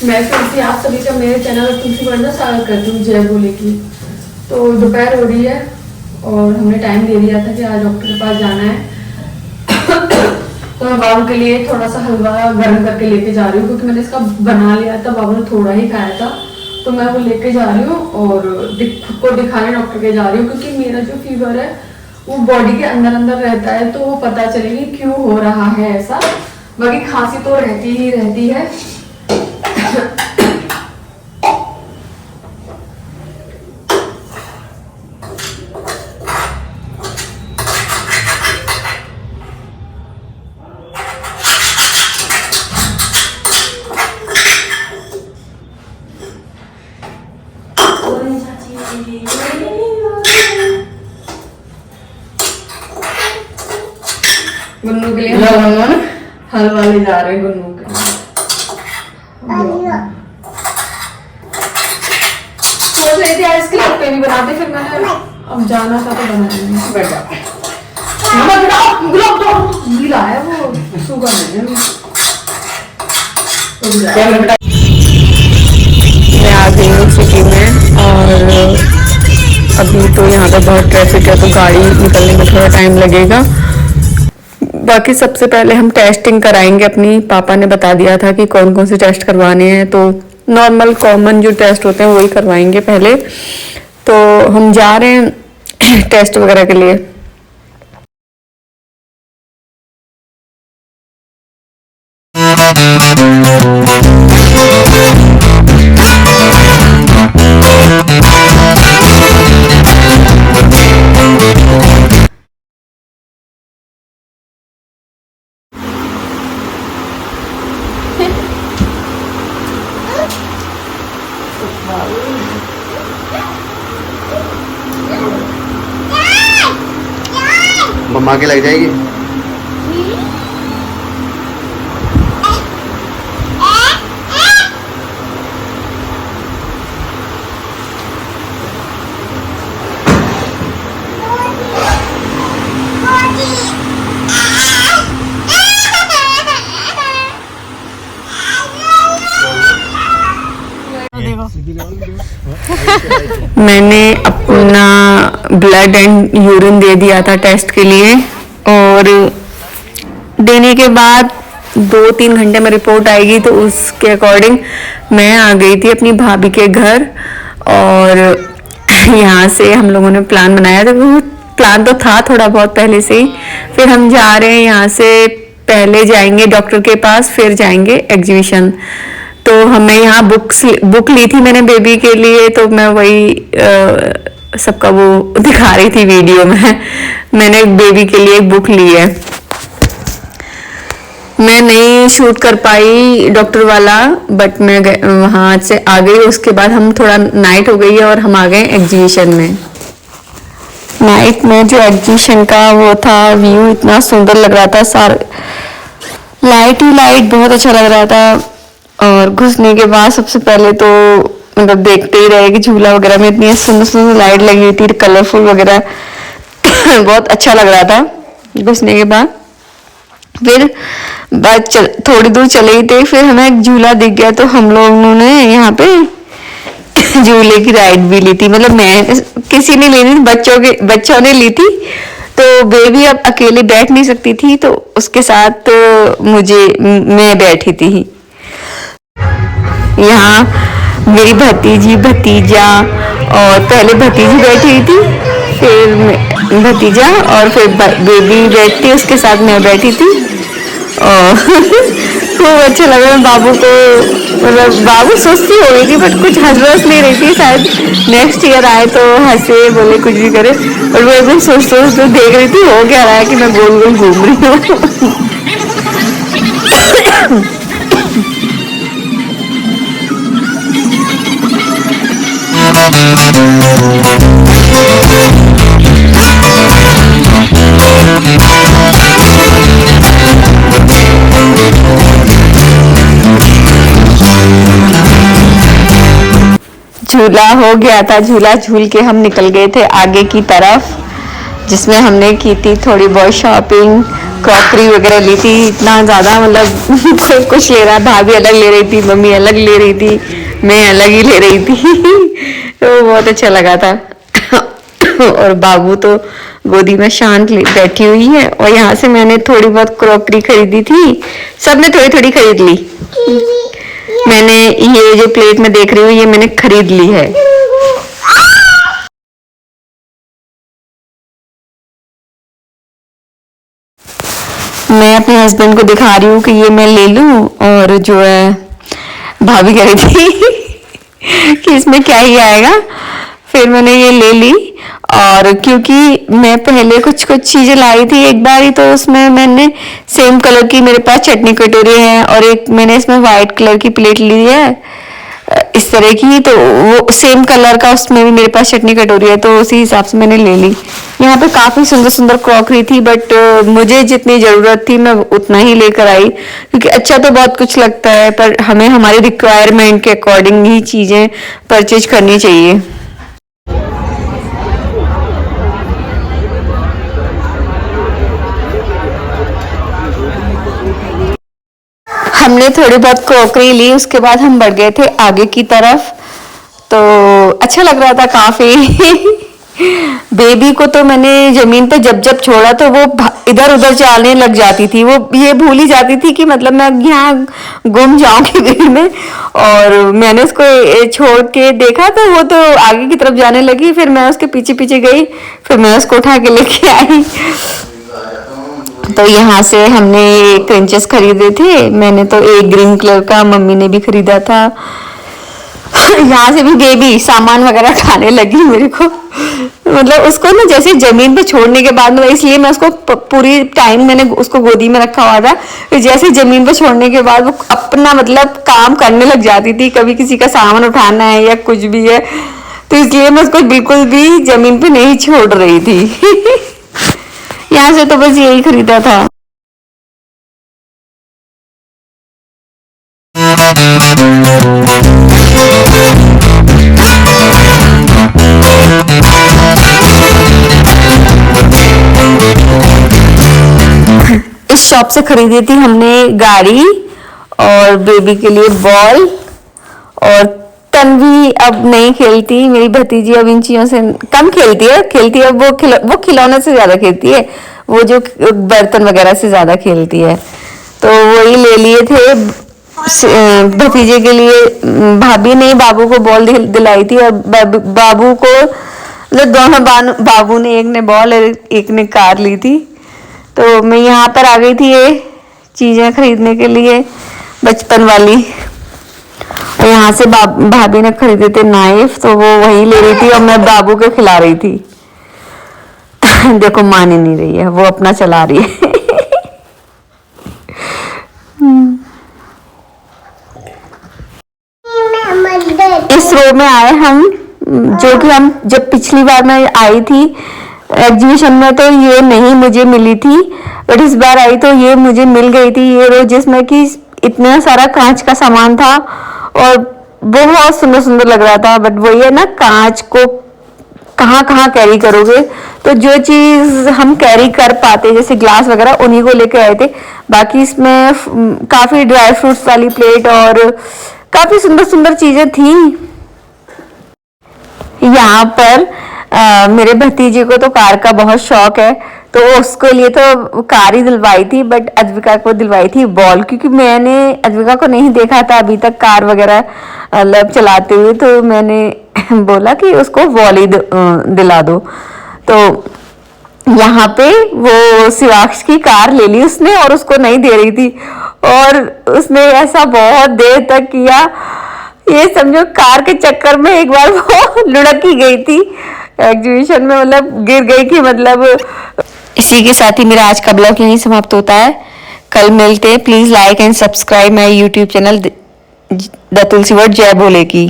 मैं फिर से आप सभी का मेरे चैनल पर तुमसे बढ़ना स्वागत करती हूँ जय बोले की। तो दोपहर हो रही है और हमने टाइम दे दिया था कि आज डॉक्टर के पास जाना है। तो मैं बाबू के लिए थोड़ा सा हलवा गर्म करके लेके जा रही हूँ क्योंकि मैंने इसका बना लिया था, बाबू ने थोड़ा ही खाया था। तो मैं वो लेके जा रही हूँ और खुद को दिखाने डॉक्टर के जा रही हूँ क्योंकि मेरा जो फीवर है वो बॉडी के अंदर अंदर रहता है, तो वो पता चलेगी क्यों हो रहा है ऐसा। बाकी खांसी तो रहती ही रहती है। गुन्नू के लिए हलवा ले जा रहे हैं गुन्नू के लिए। सोच रही थी आज इसके लिए भी बनाते, फिर मैंने अब जाना था तो बनाएंगे। बैठ जाओ, गुलाब गीला है वो, सूखा नहीं है। मैं आ गई हूँ सिटी में और अभी तो यहाँ पे बहुत ट्रैफिक है तो गाड़ी निकलने में थोड़ा टाइम लगेगा। बाकी सबसे पहले हम टेस्टिंग कराएंगे अपनी। पापा ने बता दिया था कि कौन कौन से टेस्ट करवाने हैं, तो नॉर्मल कॉमन जो टेस्ट होते हैं वही करवाएंगे पहले। तो हम जा रहे हैं टेस्ट वगैरह के लिए। मम्मा के लग जाएगी। मैंने अपना ब्लड एंड यूरिन दे दिया था टेस्ट के लिए और देने के बाद 2-3 घंटे में रिपोर्ट आएगी, तो उसके अकॉर्डिंग मैं आ गई थी अपनी भाभी के घर। और यहाँ से हम लोगों ने प्लान बनाया था, वो प्लान तो था थोड़ा बहुत पहले से ही। फिर हम जा रहे हैं यहाँ से, पहले जाएंगे डॉक्टर के पास, फिर जाएंगे एग्जीबिशन। तो हमें यहाँ बुक ली थी मैंने बेबी के लिए, तो मैं वही सबका वो दिखा रही थी वीडियो में। मैंने बेबी के लिए एक बुक ली है। मैं नहीं शूट कर पाई डॉक्टर वाला, बट मैं वहाँ से आ गई। उसके बाद हम थोड़ा नाइट हो गई है और हम आ गए एग्जीबिशन में। नाइट में जो एग्जीबिशन का वो था व्यू इतना सुंदर लग रहा था, सारा लाइट ही लाइट, बहुत अच्छा लग रहा था। और घुसने के बाद सबसे पहले तो मतलब देखते ही रहे कि झूला वगैरह में इतनी सुंदर सुंदर लाइट लगी हुई थी, कलरफुल वगैरह बहुत अच्छा लग रहा था। घुसने के बाद फिर थोड़ी दूर चले ही थे, फिर हमें एक झूला दिख गया, तो हम लोगों ने यहाँ पे झूले की राइड भी ली थी। मतलब मैं किसी ने ली थी, बच्चों ने ली थी। तो बेबी अब अकेले बैठ नहीं सकती थी, तो उसके साथ मैं बैठी थी। यहाँ मेरी भतीजी भतीजा, और पहले भतीजी बैठी थी, फिर भतीजा, और फिर बेबी बैठती, उसके साथ मैं बैठी थी। और खूब अच्छा लगा बाबू को। मतलब बाबू सुस्ती हो गई थी, बट कुछ हंस नहीं रही थी, शायद नेक्स्ट ईयर आए तो हंसे बोले कुछ भी करे। और वो एकदम सोच देख रही थी हो क्या रहा है कि मैं गोल गोल घूम रही हूँ। झूला हो गया था, झूला झूल के हम निकल गए थे आगे की तरफ, जिसमें हमने की थी थोड़ी बहुत शॉपिंग। क्रॉकरी वगैरह ली थी, इतना ज़्यादा मतलब कोई कुछ ले रहा, भाभी अलग ले रही थी, मम्मी अलग ले रही थी, मैं अलग ही ले रही थी तो बहुत अच्छा लगा था और बाबू तो गोदी में शांत बैठी हुई है। और यहाँ से मैंने थोड़ी बहुत क्रॉकरी खरीदी थी, सबने थोड़ी थोड़ी खरीद ली। मैंने ये जो प्लेट में देख रही हूँ ये मैंने खरीद ली है। मैं अपने हस्बैंड को दिखा रही हूँ कि ये मैं ले लूं, और जो है भाभी कह रही थी कि इसमें क्या ही आएगा। फिर मैंने ये ले ली, और क्योंकि मैं पहले कुछ कुछ चीजें लाई थी एक बार ही, तो उसमें मैंने सेम कलर की मेरे पास चटनी कटोरी है, और एक मैंने इसमें वाइट कलर की प्लेट ली है इस तरह की, तो वो सेम कलर का उसमें भी मेरे पास चटनी कटोरी है, तो उसी हिसाब से मैंने ले ली। यहाँ पे काफी सुंदर सुंदर क्रॉकरी थी, बट मुझे जितनी जरूरत थी मैं उतना ही लेकर आई, क्योंकि अच्छा तो बहुत कुछ लगता है पर हमें हमारी रिक्वायरमेंट के अकॉर्डिंग ही चीजें परचेज करनी चाहिए। हमने थोड़ी बहुत क्रॉकरी ली, उसके बाद हम बढ़ गए थे आगे की तरफ, तो अच्छा लग रहा था काफी बेबी को तो मैंने जमीन पे जब जब छोड़ा तो वो इधर उधर चलने लग जाती थी, वो ये भूल ही जाती थी कि मतलब मैं यहाँ गुम जाऊंगी भीड़ में। और मैंने उसको छोड़ के देखा तो वो तो आगे की तरफ जाने लगी, फिर मैं उसके पीछे पीछे गई, फिर मैं उसको उठा के लेके आई। तो यहाँ से हमने क्रंचेस खरीदे थे, मैंने तो एक ग्रीन कलर का, मम्मी ने भी खरीदा था। यहाँ से भी बेबी सामान वगैरह खाने लगी मेरे को, मतलब उसको ना जैसे जमीन पे छोड़ने के बाद में, इसलिए मैं उसको पूरी टाइम मैंने उसको गोदी में रखा हुआ था, फिर जैसे जमीन पे छोड़ने के बाद वो अपना मतलब काम करने लग जाती थी, कभी किसी का सामान उठाना है या कुछ भी है, तो इसलिए मैं उसको बिल्कुल भी जमीन पे नहीं छोड़ रही थी यहाँ से तो बस यही खरीदा था। इस शॉप से खरीदी थी हमने गाड़ी, और बेबी के लिए बॉल, और तन्वी अब नहीं खेलती, मेरी भतीजी अब इन चीजों से कम खेलती है, वो खिलौने से ज्यादा खेलती है, वो जो बर्तन वगैरह से ज्यादा खेलती है, तो वही ले लिए थे भतीजे के लिए। भाभी ने बाबू को बॉल दिलाई थी, और बाबू को मतलब दोनों बाबू ने, एक ने बॉल और एक ने कार ली थी। तो मैं यहाँ पर आ गई थी ये चीजें खरीदने के लिए बचपन वाली, और यहाँ से भाभी ने खरीदे थे नाइफ, तो वो वही ले रही थी और मैं बाबू को खिला रही थी देखो मान ही नहीं रही है, वो अपना चला रही है इस रो में आए हम, जो कि हम जब पिछली बार मैं आई थी एग्जीबिशन में तो ये नहीं मुझे मिली थी, बट इस बार आई तो ये मुझे मिल गई थी, ये रो जिसमें कि इतना सारा कांच का सामान था और बहुत सुंदर सुंदर लग रहा था। बट वही है ना, कांच को कहाँ कहाँ कैरी करोगे, तो जो चीज हम कैरी कर पाते जैसे ग्लास वगैरह उन्हीं को लेके आए थे। बाकी इसमें काफी ड्राई फ्रूट्स वाली प्लेट और काफी सुंदर सुंदर चीजें थी। यहाँ पर मेरे भतीजे को तो कार का बहुत शौक है, तो उसके लिए तो कार ही दिलवाई थी, बट अद्विका को दिलवाई थी बॉल, क्योंकि मैंने अद्विका को नहीं देखा था अभी तक कार वगैरह मतलब चलाते हुए, तो मैंने बोला कि उसको बॉल ही दिला दो। तो यहाँ पे वो शिवाक्ष की कार ले ली उसने और उसको नहीं दे रही थी, और उसने ऐसा बहुत देर तक किया, ये समझो कार के चक्कर में एक बार वो लुढ़क ही गई थी एग्जीबिशन में, मतलब गिर गई थी मतलब। इसी के साथ ही मेरा आज का ब्लॉग यहीं समाप्त होता है, कल मिलते हैं। Please like and subscribe my YouTube channel the Tulsi word जय भोले की।